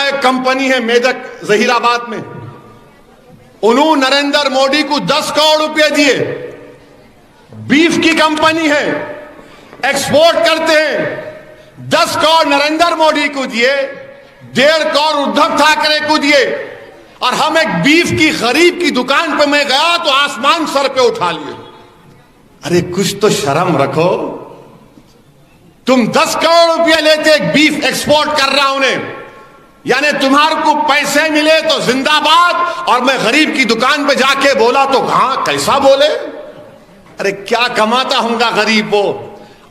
एक कंपनी है मेदक जहीराबाद में, उन्होंने नरेंद्र मोदी को 10 करोड़ रुपए दिए। बीफ की कंपनी है, एक्सपोर्ट करते हैं। 10 करोड़ नरेंद्र मोदी को दिए, 1.5 करोड़ उद्धव ठाकरे को दिए। और हम एक बीफ की गरीब की दुकान पे मैं गया तो आसमान सर पे उठा लिए। अरे कुछ तो शर्म रखो। तुम 10 करोड़ रुपया लेते, एक बीफ एक्सपोर्ट कर रहा हूं उन्हें, यानी तुम्हारे को पैसे मिले तो जिंदाबाद, और मैं गरीब की दुकान पे जाके बोला तो कहां कैसा बोले। अरे क्या कमाता होगा गरीब वो।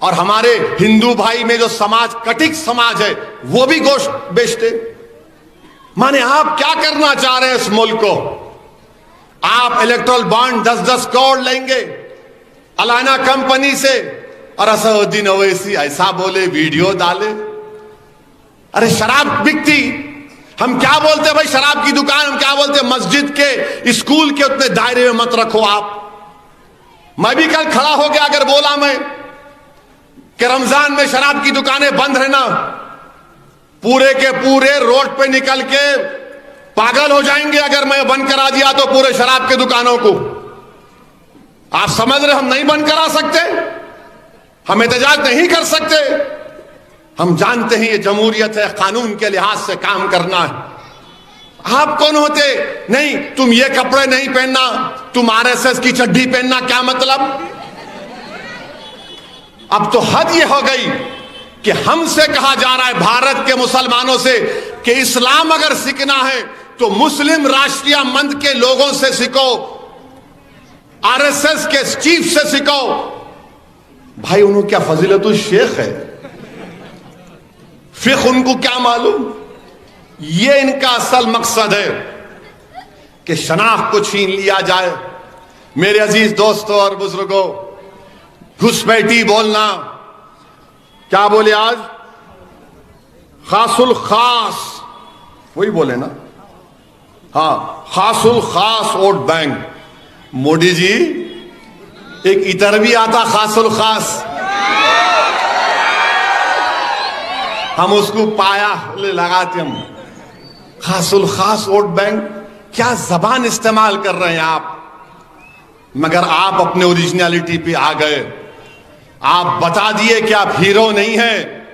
और हमारे हिंदू भाई में जो समाज कटिक समाज है वो भी गोश्त बेचते। माने आप क्या करना चाह रहे हैं इस मुल्क को? आप इलेक्ट्रल बॉन्ड 10-10 करोड़ लेंगे अलाना कंपनी से, और असदुद्दीन ओवैसी ऐसा बोले, वीडियो डाले। अरे शराब बिकती, हम क्या बोलते भाई शराब की दुकान, हम क्या बोलते मस्जिद के स्कूल के उतने दायरे में मत रखो आप। मैं भी कल खड़ा हो गया अगर बोला मैं कि रमजान में शराब की दुकानें बंद रहना, पूरे के पूरे रोड पे निकल के पागल हो जाएंगे अगर मैं बंद करा दिया तो पूरे शराब के दुकानों को। आप समझ रहे हम नहीं बंद करा सकते, हम एहतजाज नहीं कर सकते। हम जानते हैं ये जमहूरियत है, कानून के लिहाज से काम करना है। आप कौन होते? नहीं तुम ये कपड़े नहीं पहनना, तुम आरएसएस की चड्डी पहनना, क्या मतलब? अब तो हद ये हो गई कि हमसे कहा जा रहा है भारत के मुसलमानों से कि इस्लाम अगर सीखना है तो मुस्लिम राष्ट्रीय मंच के लोगों से सीखो, आरएसएस के चीफ से सीखो। भाई उन्होंने क्या फजीलतुल शेख है, फिर उनको क्या मालूम? ये इनका असल मकसद है कि शनाख्त को छीन लिया जाए। मेरे अजीज दोस्तों और बुजुर्गों, घुसपैठी बोलना, क्या बोले आज? खासुल खास, वही बोले ना? हाँ, खासुल खास वोट बैंक। मोदी जी एक इतर भी आता खासुल खास, हम उसको पाया लगाते हम खासुल खास वोट बैंक। क्या जबान इस्तेमाल कर रहे हैं आप? मगर आप अपने ओरिजिनलिटी पे आ गए। आप बता दिए कि आप हीरो नहीं हैं,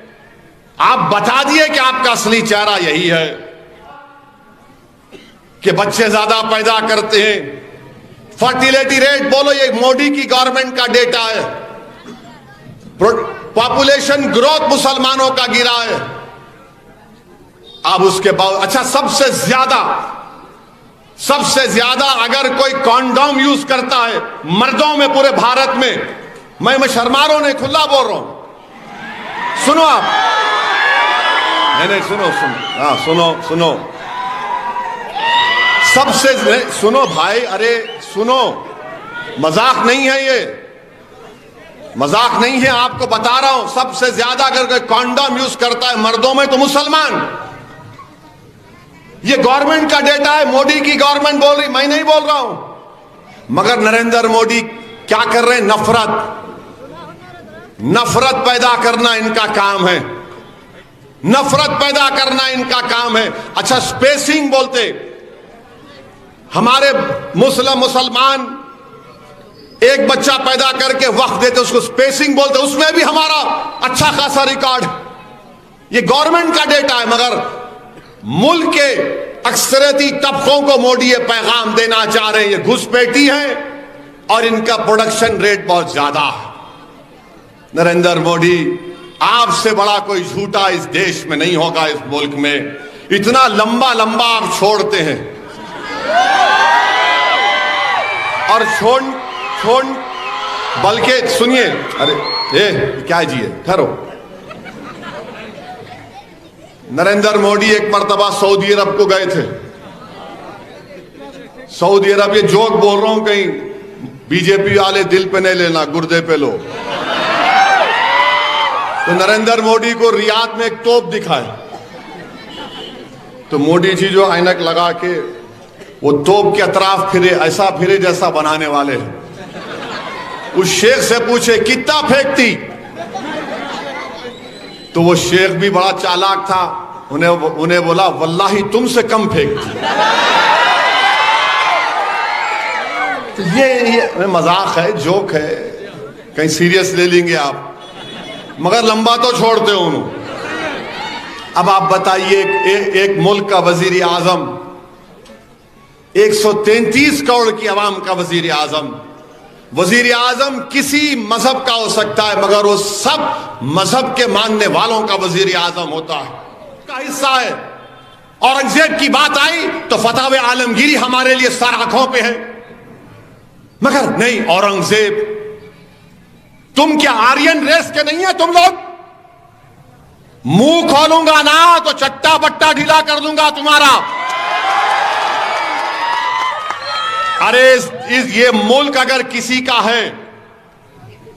आप बता दिए कि आपका असली चेहरा यही है कि बच्चे ज्यादा पैदा करते हैं। फर्टिलिटी रेट बोलो, ये मोदी की गवर्नमेंट का डेटा है। पॉपुलेशन ग्रोथ मुसलमानों का गिरा है। अब उसके बाद अच्छा, सबसे ज्यादा अगर कोई कॉन्डोम यूज करता है मर्दों में पूरे भारत में, मैं शर्मा रहा हूं, नहीं खुला बोल रहा हूं। सुनो आप, नहीं सुनो, हाँ सुनो सबसे सुनो भाई, अरे सुनो, मजाक नहीं है ये, मजाक नहीं है, आपको बता रहा हूं। सबसे ज्यादा अगर कोई कॉन्डोम यूज करता है मर्दों में तो मुसलमान। ये गवर्नमेंट का डेटा है, मोदी की गवर्नमेंट बोल रही, मैं नहीं बोल रहा हूं। मगर नरेंद्र मोदी क्या कर रहे हैं? नफरत पैदा करना इनका काम है, नफरत पैदा करना इनका काम है। अच्छा, स्पेसिंग बोलते, हमारे मुसलमान एक बच्चा पैदा करके वक्त देते, उसको स्पेसिंग बोलते, उसमें भी हमारा अच्छा खासा रिकॉर्ड। ये गवर्नमेंट का डेटा है। मगर मुल्क के अक्सरियती तबकों को मोदी ये पैगाम देना चाह रहे हैं, ये घुसपैठी है और इनका प्रोडक्शन रेट बहुत ज्यादा है। नरेंद्र मोदी, आपसे बड़ा कोई झूठा इस देश में नहीं होगा, इस मुल्क में। इतना लंबा लंबा आप छोड़ते हैं और छोड़ बल्कि सुनिए, अरे क्या जी है, ठहरो। नरेंद्र मोदी एक मर्तबा सऊदी अरब को गए थे। सऊदी अरब, ये जोक बोल रहा हूं, कहीं बीजेपी वाले दिल पे नहीं लेना, गुर्दे पे लो। तो नरेंद्र मोदी को रियाद में एक तोप दिखाए, तो मोदी जी जो ऐनक लगा के वो तोप के अतराफ फिरे, ऐसा फिरे जैसा बनाने वाले हैं। उस शेख से पूछे कितना फेंकती, तो वो शेख भी बड़ा चालाक था, उन्हें बोला वल्लाही तुमसे कम फेंकती। तो ये मजाक है, जोक है, कहीं सीरियस ले लेंगे आप, मगर लंबा तो छोड़ते हो उन्होंने। अब आप बताइए, एक मुल्क का वजीर आजम, 133 करोड़ की आवाम का वजीर आजम, वजीर आजम किसी मजहब का हो सकता है मगर वो सब मजहब के मानने वालों का वजीर आजम होता है, का हिस्सा है। औरंगजेब की बात आई तो फतवा आलमगीरी हमारे लिए सर आंखों पे है, मगर नहीं, औरंगजेब, तुम क्या आर्यन रेस के नहीं है तुम लोग? मुंह खोलूंगा ना तो चट्टा बट्टा ढीला कर दूंगा तुम्हारा। अरे ये मुल्क अगर किसी का है,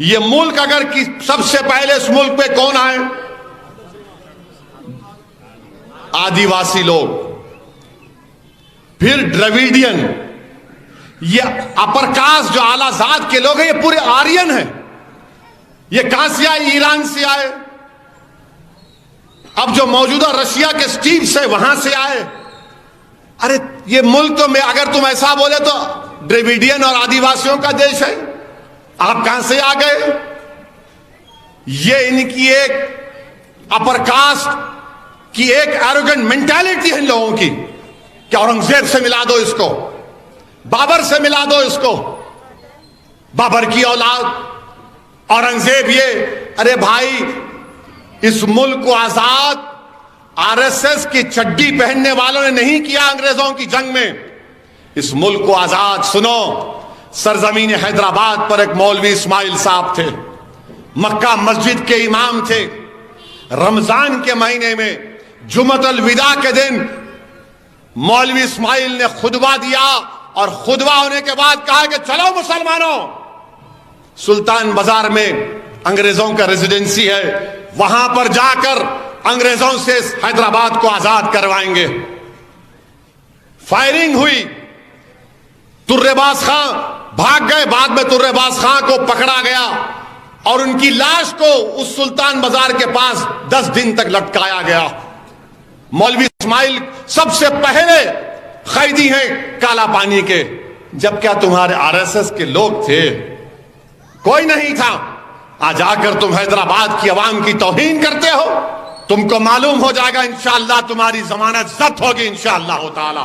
ये मुल्क अगर सबसे पहले इस मुल्क पे कौन आए? आदिवासी लोग, फिर द्रविडियन, ये अपर कास्ट जो आला जात के लोग हैं, ये पूरे आर्यन हैं। ये कहां से आए? ईरान से आए। अब जो मौजूदा रशिया के स्टीव से वहां से आए। अरे ये मुल्क तो, में अगर तुम ऐसा बोले तो द्रविडियन और आदिवासियों का देश है, आप कहां से आ गए? ये इनकी एक अपर कास्ट की एक एरोगेंट मेंटालिटी है इन लोगों की कि औरंगजेब से मिला दो इसको, बाबर से मिला दो इसको, बाबर की औलाद, औरंगजेब ये। अरे भाई, इस मुल्क को आजाद आरएसएस की चड्डी पहनने वालों ने नहीं किया अंग्रेजों की जंग में। इस मुल्क को आजाद, सुनो, सरजमीन हैदराबाद पर एक मौलवी इस्माइल साहब थे, मक्का मस्जिद के इमाम थे। रमजान के महीने में जुमतुल विदा के दिन मौलवी इस्माइल ने खुतबा दिया और खुतबा होने के बाद कहा कि चलो मुसलमानों, सुल्तान बाजार में अंग्रेजों का रेजिडेंसी है, वहां पर जाकर अंग्रेजों से हैदराबाद को आजाद करवाएंगे। फायरिंग हुई, तुर्रेबाज खां भाग गए, बाद में तुर्रेबाज खां को पकड़ा गया और उनकी लाश को उस सुल्तान बाजार के पास 10 दिन तक लटकाया गया। मौलवी इस्माइल सबसे पहले कैदी हैं काला पानी के, जब क्या तुम्हारे आरएसएस के लोग थे? कोई नहीं था। आज आकर तुम हैदराबाद की आवाम की तौहीन करते हो, तुमको मालूम हो जाएगा इंशाअल्लाह तुम्हारी जमानत जब्त होगी इंशाअल्लाह ताला।